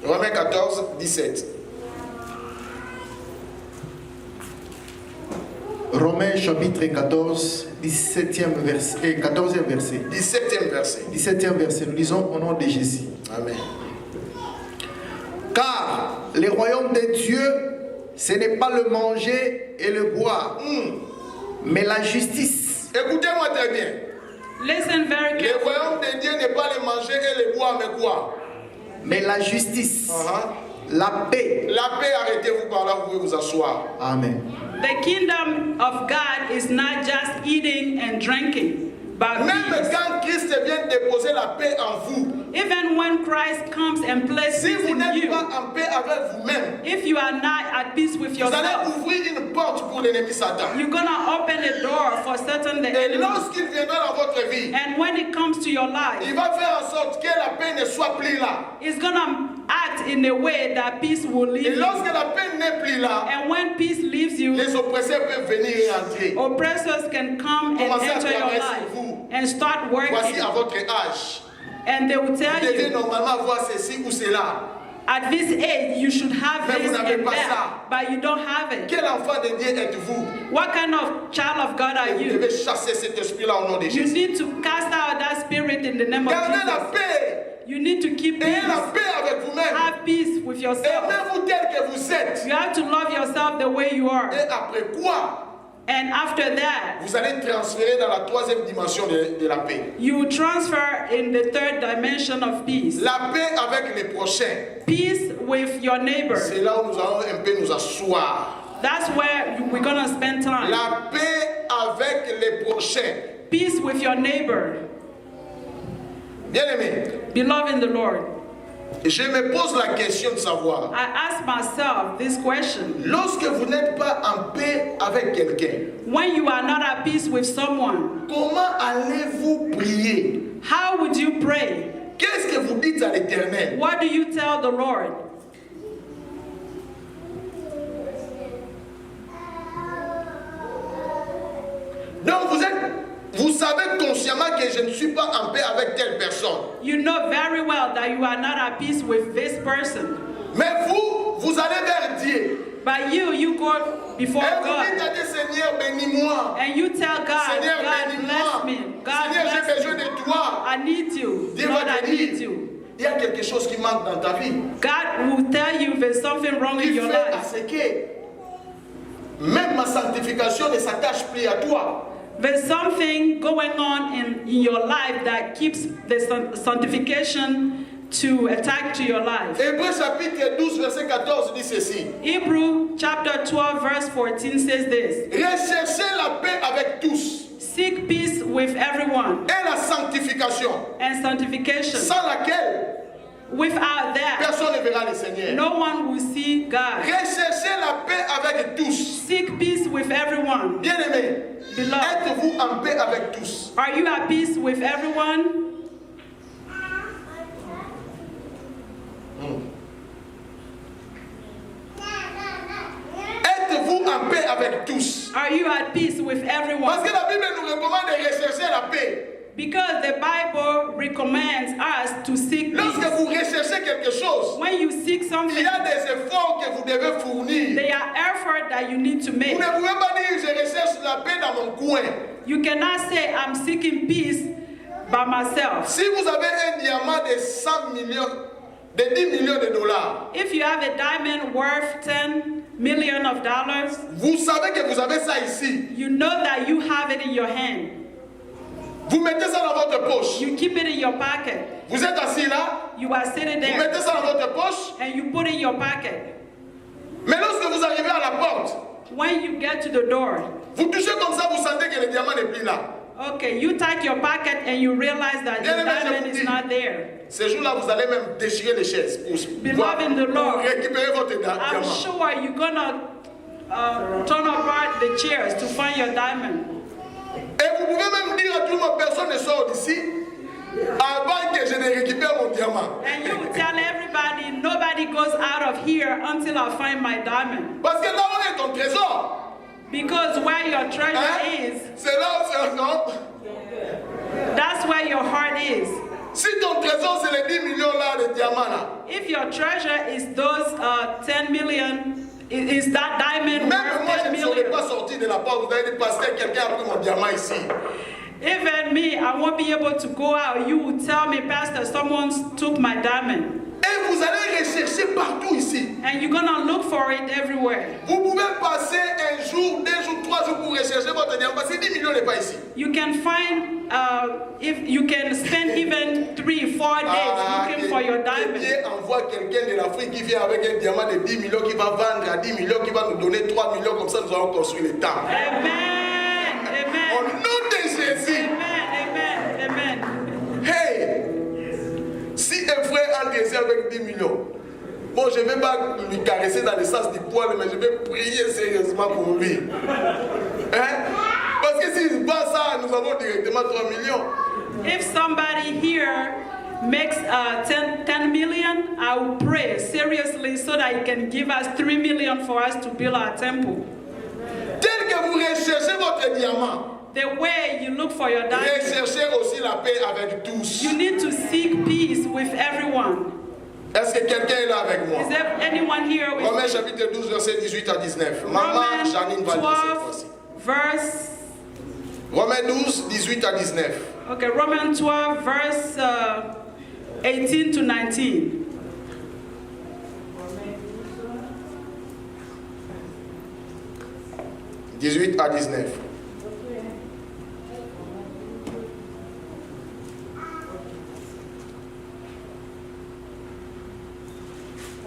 Romains 14, 17. Romains chapitre 14, 17e verset, 14e verset. 17e verset. 17e verset, nous lisons au nom de Jésus. Amen. Car le royaume de Dieu, ce n'est pas le manger et le boire, mais la justice, Écoutez-moi très bien. Listen very Le carefully. royaume de Dieu n'est pas le manger et le boire, mais quoi? mais la justice, Uh-huh. la paix. La paix, arrêtez-vous par là, vous pouvez vous asseoir. Amen. The kingdom of God is not just eating and drinking. by Même peace. quand Christ vient déposer la paix en vous, Even when Christ comes and places si peace vous in n'êtes you, pas en paix avec vous-même, if you are not at peace with vous allez yourself, ouvrir une porte pour l'ennemi Satan. you're gonna open a door for Satan the Et enemy. lorsqu'il viendra dans votre vie, And when it comes to your life, il va faire en sorte que la paix ne soit plus là. it's gonna act in a way that peace will Et leave you. lorsque la paix n'est plus là, And when peace leaves you, les oppresseurs peuvent venir et entrer. oppressors can come and Commencez à enter your travailler sur life vous. and start Voici working. à votre âge. And they will Vous tell devez you, normalement avoir ceci ou cela. at this age, you should have Mais this vous n'avez and pas that, ça. but you don't have it. Quel enfant de Dieu êtes-vous? What kind of child of God Et are vous you? devez chasser cet esprit-là au nom de You Jésus. need to cast out that spirit in the name of Gardez la Jesus. paix. You need to keep Ayez la peace. paix avec vous-même. Have peace with yourself. Aimez-vous tel que vous êtes. You have to love yourself the way you are. Et après quoi, And after that, vous allez transférer dans la troisième dimension de la paix. you transfer in the third dimension of peace. La paix avec les prochains. Peace with your neighbor. C'est là où nous allons un peu nous asseoir. That's where we're going to spend time. La paix avec les prochains. Peace with your neighbor. Bien-aimés, Beloved in the Lord, je me pose la question de savoir, I ask myself this question. lorsque vous n'êtes pas en paix avec quelqu'un, When you are not at peace with someone, comment allez-vous prier? how would you pray? Qu'est-ce que vous dites à l'Éternel? What do you tell the Lord? Donc vous savez consciemment que je ne suis pas en paix avec telle personne. You know very well that you are not at peace with this person. Mais vous allez vers Dieu. But you go before Et vous dites God à Dieu, Seigneur, bénis-moi. and you tell God, Seigneur, God bless me. bénis-moi. God Seigneur, j'ai bless besoin me. de toi. I need you. Dieu Lord, va te I need dire, you. il y a quelque chose qui manque dans ta vie. God will tell you if there's something wrong in Qui your fait à life. ce que même ma sanctification ne s'attache plus à toi. There's something going on in your life that keeps the sanctification to attack to your life. Hébreux chapitre 12, verset 14 dit ceci. Hebrew chapter 12 verse 14 says this. Recherchez la paix avec tous Seek peace with everyone et la sanctification, and sanctification. sans laquelle Without that, personne ne verra le Seigneur. no one will see God. Recherchez la paix avec tous. Seek peace with everyone. Bien-aimés, Beloved, êtes-vous en paix avec tous? are you at peace with everyone? Êtes-vous en paix avec tous? Are you at peace with Parce everyone? que la Bible nous recommande de rechercher la paix. Because the Bible recommends us to seek Lorsque peace. vous recherchez quelque chose, When you seek il something, y a des efforts que vous devez fournir. there are effort that you need to Vous make. ne pouvez pas dire je recherche la paix dans mon coin. You cannot say, I'm seeking peace by myself. Si vous avez un diamant de 100 millions, de 10 millions de dollars, If you have a diamond worth $10 million, vous savez que vous avez ça ici. you know that you have it in your hand. Vous mettez ça dans votre poche. You keep it in your pocket. Vous êtes assis là, You are sitting vous there mettez ça dans votre poche. and you put it in your pocket. Mais lorsque vous arrivez à la porte, When you get to the door, vous touchez comme ça, vous sentez que le diamant n'est plus là. okay, you take your pocket and you realize that the Bien aimé, je diamond vous is dis, not there. Ce jour-là, vous allez même déchirer les chaises Beloved in the Lord, récupérer votre I'm diamant. sure you're gonna turn apart the chairs to find your diamond. Et vous pouvez même dire à tout le monde, personne ne sort d'ici avant que je ne récupère mon diamant. And you tell everybody, nobody goes out of here until I find my diamond. Parce que là où est ton trésor, Because where your treasure hein, is, c'est là où c'est non. that's where your heart is. Si ton trésor c'est les 10 millions là de diamants là, If your treasure is those 10 million, is that diamond même moi worth je 10 ne serais million? pas sorti de la porte, vous allez dire pasteur, quelqu'un a pris mon diamant ici. Even me, I won't be able to go out. You will tell me, Pastor, someone took my diamond. Et vous allez rechercher partout ici. And you're gonna look for it everywhere. Vous pouvez passer un jour, 2 jours, 3 jours pour rechercher votre diamant parce que 10 millions n'est pas ici. You can find, if you can spend even 3-4 days looking for your que diamond. Dieu envoie quelqu'un de l'Afrique qui vient avec un diamant de 10 millions qui va vendre à 10 millions, qui va nous donner 3 millions, comme ça nous allons construire le temple. Amen. Au Amen. nom de Jésus. Amen. millions. Bon, je ne vais pas lui caresser dans le sens du poil, mais je vais prier sérieusement pour lui. Hein? Parce que s'il bat ça, nous avons directement 3 millions. If somebody here makes 10 million, I will pray seriously so that he can give us 3 million for us to build our temple. Tel que vous recherchez votre diamant, The way you look for your diamond, recherchez aussi la paix avec tous. you need to seek peace with everyone. Est-ce que quelqu'un est là avec moi? Is there anyone here with Romains me? chapitre 12, verset 18 à 19. Maman Romans Janine va dire cette 12, fois-ci. verse. Romains 12, 18 à 19. Okay, Romans 12, verse 18 to 19. « 18 à 19.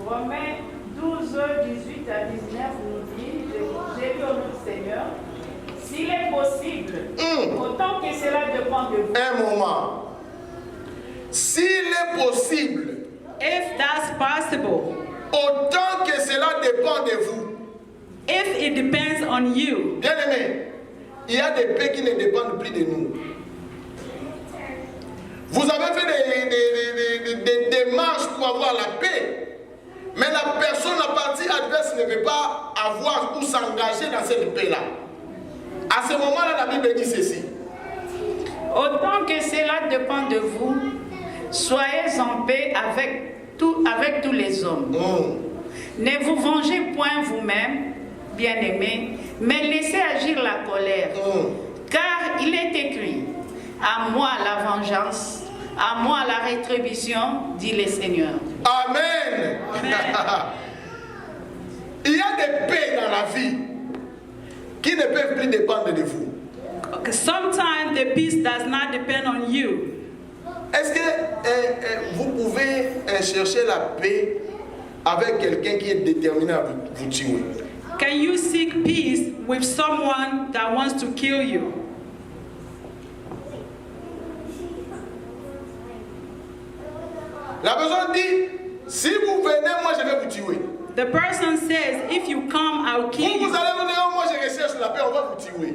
Romains 12, 18 à 19 nous dit, j'ai lu au nom du Seigneur, s'il est possible, autant que cela dépend de vous. Un moment. S'il est possible, If that's possible, autant que cela dépend de vous. if it depends on you, Bien aimé, il y a des paix qui ne dépendent plus de nous. Vous avez fait des démarches pour avoir la paix, mais la personne, la partie adverse ne veut pas avoir ou s'engager dans cette paix-là. À ce moment-là, la Bible dit ceci. Autant que cela dépend de vous, soyez en paix avec tous les hommes. Ne vous vengez point vous-même, bien-aimés, mais laissez agir la colère. Car il est écrit, à moi la vengeance, à moi la rétribution, dit le Seigneur. Amen. Il y a des paix dans la vie qui ne peuvent plus dépendre de vous. okay, sometimes the peace does not depend on you. Est-ce que vous pouvez chercher la paix avec quelqu'un qui est déterminé à vous tuer? Can you seek peace with someone that wants to kill you? La personne dit, si vous venez, moi je vais vous tuer. The person says, if you come, I'll kill Vous you. allez vous dire, moi je recherche la paix, on va vous tuer.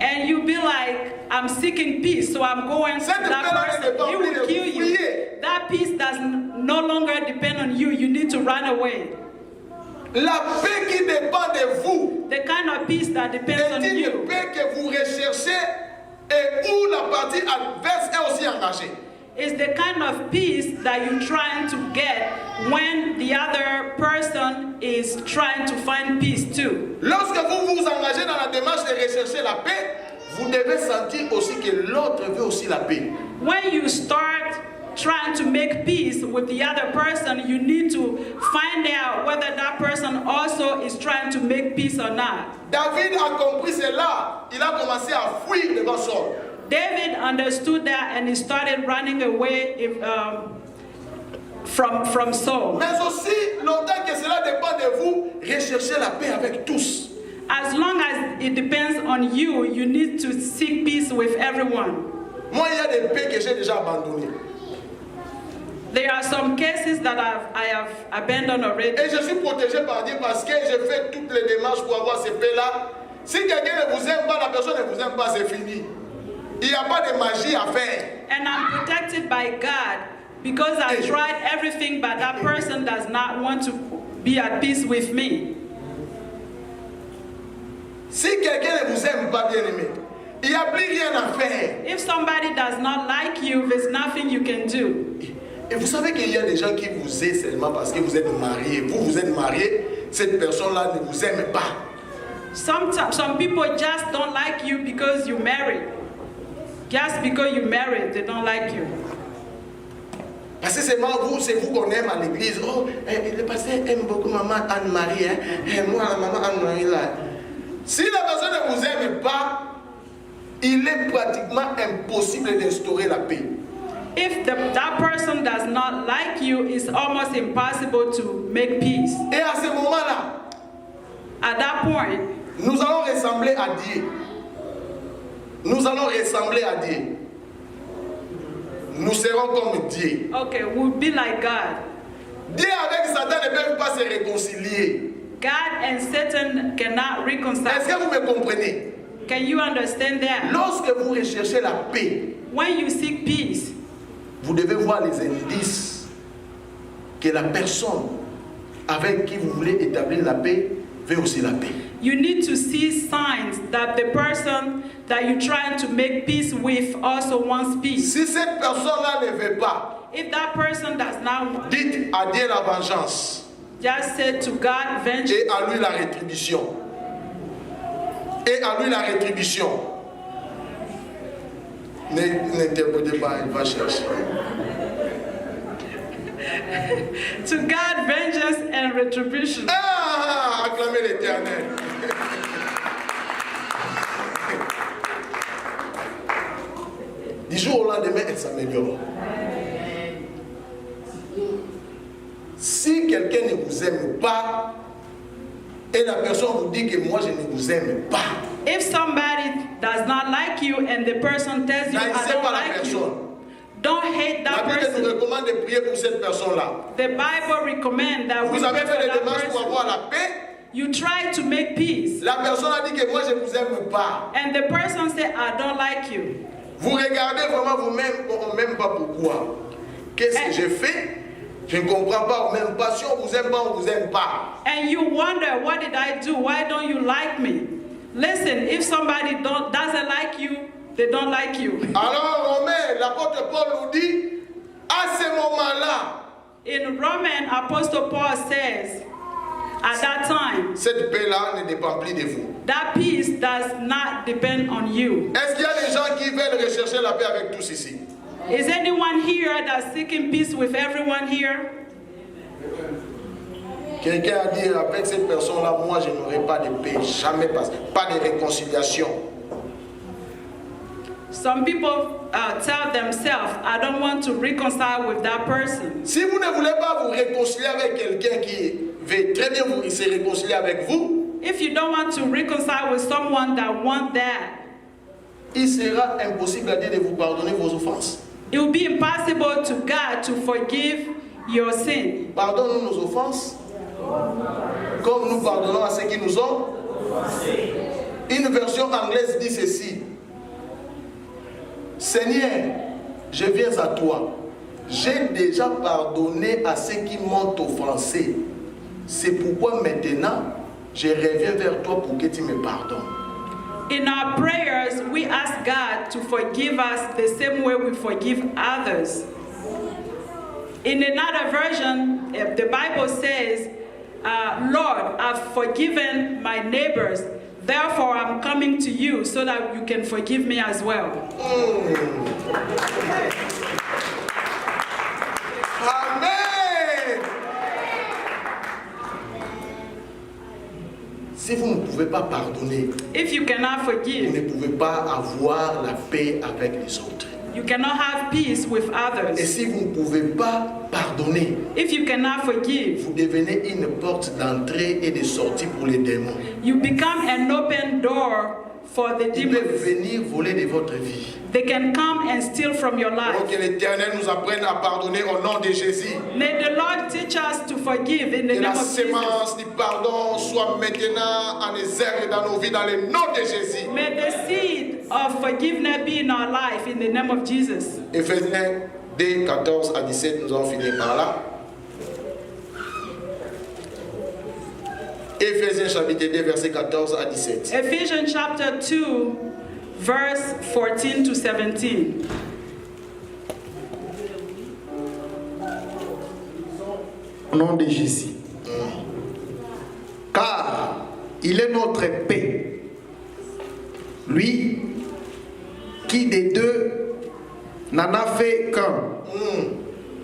And you be like, I'm seeking peace, so I'm going to Cette that paix-là ne person. dépend He plus will de kill vous. you. Fuyez. That peace does no longer depend on you. You need to run away. La paix qui dépend de vous The kind of peace that depends on est une you paix que vous recherchez et où la partie adverse est aussi engagée. is the kind of peace that you're trying to get when the other person is trying to find peace too. Lorsque vous vous engagez dans la démarche de rechercher la paix, vous devez sentir aussi que l'autre veut aussi la paix. When you start trying to make peace with the other person, you need to find out whether that person also is trying to make peace or not. David a compris cela. Il a commencé à fuir devant Saul. David understood that and he started running away from Saul. Mais aussi, longtemps que cela dépend de vous, recherchez la paix avec tous. As long as it depends on you, you need to seek peace with everyone. Moi, il y a des paix que j'ai déjà abandonnées. There are some cases that I have abandoned already. Et je suis protégé par Dieu parce que j'ai fait toutes les démarches pour avoir ces paix-là. Si quelqu'un ne vous aime pas, la personne ne vous aime pas, c'est fini. Il n'y a pas de magie à faire. And I'm protected by God because I tried everything, but that person does not want to be at peace with me. Si quelqu'un ne vous aime pas, bien aimé, il n'y a plus rien à faire. If somebody does not like you, there's nothing you can do. Et vous savez qu'il y a des gens qui vous aiment seulement parce que vous êtes marié. Vous êtes marié, cette personne-là ne vous aime pas. Sometimes some people just don't like you because you married. Just because you married, they don't like you. Parce que c'est vous qu'on aime à l'église. Oh, le pasteur aime beaucoup maman Anne-Marie. Hein? Moi, la maman Anne-Marie là. Si la personne ne vous aime pas, il est pratiquement impossible d'instaurer la paix. If that person does not like you, it's almost impossible to make peace. Et à ce moment-là, At that point, nous allons ressembler à Dieu. Nous allons ressembler à Dieu. Nous serons comme Dieu. okay, we'll be like God. Dieu avec Satan ne peuvent pas se réconcilier. God and Satan cannot Est-ce reconcile. que vous me comprenez? Can you understand that? Lorsque vous recherchez la paix, When you seek peace, vous devez voir les indices que la personne avec qui vous voulez établir la paix veut aussi la paix. you need to see signs that the person that you're trying to make peace with also wants peace. Si cette personne-là ne veut pas, If that person does not want, dites à Dieu la vengeance just say to God, vengeance, et à lui la rétribution. Et à lui la rétribution. N'interprétez pas, il va chercher. to God, vengeance and retribution. Ah, acclamez l'Éternel. Du jour au lendemain, elle s'améliore. Si quelqu'un ne vous aime pas, et la personne vous dit que moi je ne vous aime pas, If somebody does not like you and the person tells you, I n'haïssez don't pas la like personne. you, don't hate La that Bible nous person. recommande de prier pour cette personne-là. The Bible recommends that we Vous avez pray fait for des that démarches pour person. avoir la paix. You try to make peace, La personne a dit que moi je ne vous aime pas. and the person said, I don't like you. Vous regardez vraiment vous-même, on ne m'aime pas pourquoi. Qu'est-ce que j'ai fait? Je ne comprends pas, on ne m'aime pas. Si on vous aime pas, on ne vous aime pas. And you wonder, what did I do? Why don't you like me? Listen, if somebody doesn't like you, they don't like you. Alors Romain, l'apôtre Paul nous dit, à ce moment-là, In Romans, Apostle Paul says, at that time, cette paix-là ne dépend plus de vous. that peace does not depend on you. Est-ce qu'il y a des gens qui veulent rechercher la paix avec tous ici? Is anyone here that's seeking peace with everyone here? Quelqu'un a dit, avec cette personne-là, moi je n'aurai pas de paix, jamais pas de réconciliation. Some people tell themselves, I don't want to reconcile with that person. Si vous ne voulez pas vous réconcilier avec quelqu'un qui veut très bien vous se réconcilier avec vous, If you don't want to reconcile with someone that wants that, il sera impossible à Dieu de vous pardonner vos offenses. it will be impossible to God to forgive your sin. Pardonne-nous nos offenses, comme nous pardonnons à ceux qui nous ont. Une version anglaise dit ceci: Seigneur, je viens à toi. J'ai déjà pardonné à ceux qui m'ont offensé. C'est pourquoi maintenant, je reviens vers toi pour que tu me pardonnes. In our prayers, we ask God to forgive us the same way we forgive others. In another version, the Bible says, Lord, I've forgiven my neighbors. Therefore, I'm coming to you so that you can forgive me as well. Amen. Si vous ne pouvez pas pardonner, If you cannot vous forgive, ne pouvez pas avoir la paix avec les autres. you cannot have peace with Et others. si vous ne pouvez pas pardonner, If you cannot forgive, vous devenez une porte d'entrée et de sortie pour les démons. you become an open door for the Ils peuvent demons. venir voler de votre vie. They can come and steal from your Oh, life. que l'Éternel nous apprenne à pardonner au nom de Jésus. May the Lord teach us to forgive in the Que name la of Jesus. sémence du pardon soit maintenant en exergue dans nos vies, dans le nom de Jésus. May the seed of forgiveness be in our life in the name of Jesus. Éphésiens 2, 14 à 17, nous allons finir par là. Éphésiens chapitre 2, verset 14 à 17. Ephesians chapter 2, verse 14 to 17. Au nom de Jésus. Car il est notre paix. Lui qui des deux n'en a fait qu'un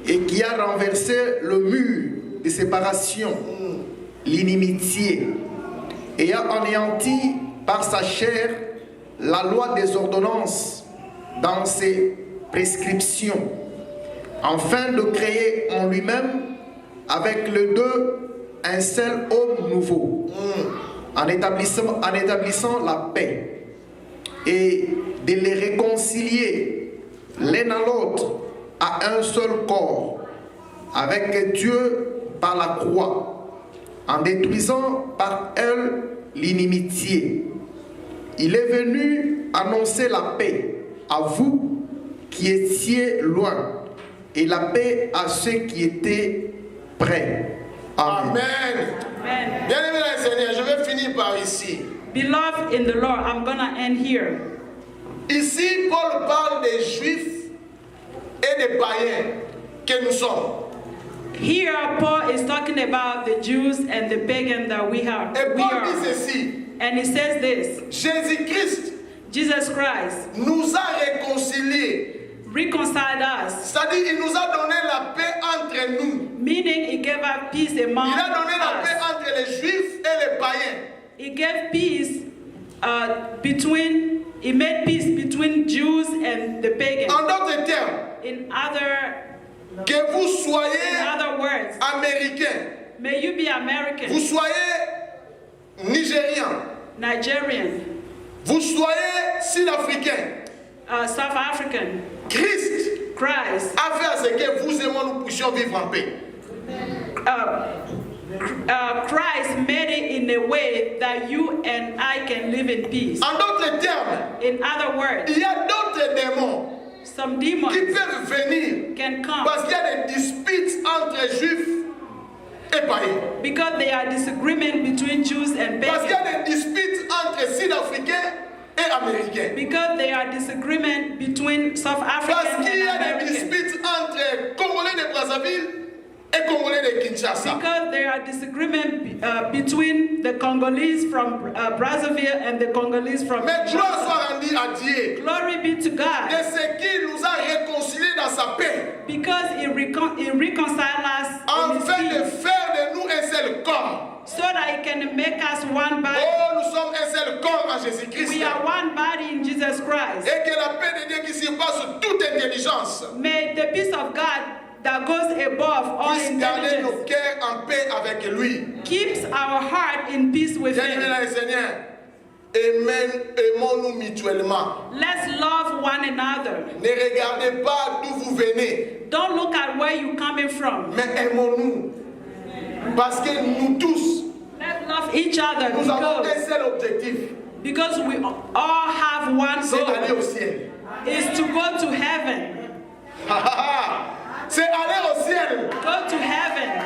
et qui a renversé le mur de séparation, l'inimitié, et a anéanti par sa chair la loi des ordonnances dans ses prescriptions, afin de créer en lui-même avec les deux un seul homme nouveau, en établissant la paix, et de les réconcilier l'un à l'autre à un seul corps, avec Dieu par la croix, en détruisant par elle l'inimitié. Il est venu annoncer la paix à vous qui étiez loin et la paix à ceux qui étaient près. Amen. Amen. Bien-aimés dans le Seigneur, je vais finir par ici. Beloved in the Lord, I'm gonna end here. Ici, Paul parle des Juifs et des païens que nous sommes. Here, Paul is talking about the Jews and the pagan that we are. Et Paul dit ceci, And he says this: Jésus-Christ Jesus Christ nous a réconciliés. reconciled us, C'est-à-dire, il nous a donné la paix entre nous. meaning he gave us peace among Il a donné la paix us. entre les Juifs et les païens. He gave peace he made peace between Jews and the pagans. En d'autres termes, In other que vous soyez words, américain, may you be vous American, soyez nigérien, Nigerian, vous soyez sud-africain, South African. Christ Christ a fait à ce que vous et moi nous puissions vivre en paix. Christ made it in a way that you and I can live in peace. En d'autres termes, In other words, il y a d'autres démons some qui demons peuvent venir can come parce qu'il y a des disputes entre juifs et païens. because there are disagreement between Jews and Parce qu'il y pagans. a des disputes entre sud-africains et américains. Because there are disagreement between South Parce Africans qu'il y and a des Americans. disputes entre Congolais de Brazzaville et Congolais de Kinshasa. Because there are disagreement between the Congolese from Brazzaville and the Congolese from Mais gloire Kinshasa. soit rendue à Dieu Glory be to de God, ce qui nous a réconciliés dans sa paix, because He reconciled us in His afin de peace, faire de nous un seul corps. so that He can make us one body. Oh, nous sommes un seul corps en Jésus-Christ. We are one body in Jesus Christ. Et que la paix de Dieu qui surpasse toute intelligence May the peace of God that goes above all puisse garder nos intelligence cœurs en paix avec lui. keeps our heart in peace with Bien-aimés Him. dans le Seigneur, aimons-nous mutuellement. Let's love one another. Ne regardez pas d'où vous venez, Don't look at where you're coming from. mais aimons-nous. Parce que nous tous, Let's love each other nous avons un because, seul objectif, because we all have one c'est aller goal. au ciel. Is to go to heaven. C'est aller au ciel. Go to heaven.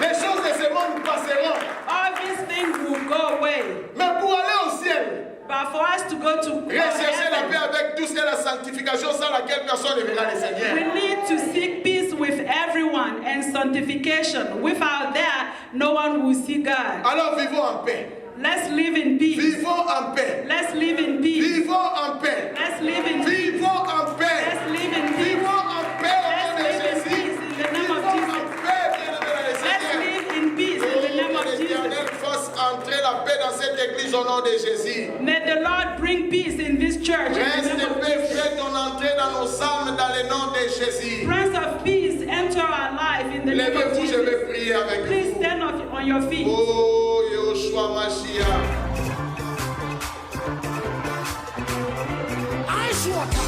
Les choses de ce monde passeront. All these things will go away. Mais pour aller au ciel, But for us to go to rechercher la paix heaven, avec tous et la sanctification sans laquelle personne ne verra le Seigneur. we need to seek peace with everyone and sanctification. Without that, no one will see God. Alors vivons en paix. Let's live in peace. Vivons en paix. Let's live in peace. Vivons en paix. Let's live in peace. Vivons en paix. Let's live in peace. Vivons en paix au nom de Let's live in Jésus. peace in the name of Vivons Jesus. en paix, bien-aimés dans le Let's Seigneur. live in peace in the name of L'Éternel Jesus. fasse entrer la paix dans cette église au nom de Jésus. May the Lord bring peace in this church. In the Prince name de of paix, Jesus. fais ton entrée dans nos âmes dans le nom de Jésus. Prince of peace, enter our life in the name of Levez-vous, je vais Jesus. prier avec Please vous. stand on your feet. Oh, Yoshua Mashiach. Ice water.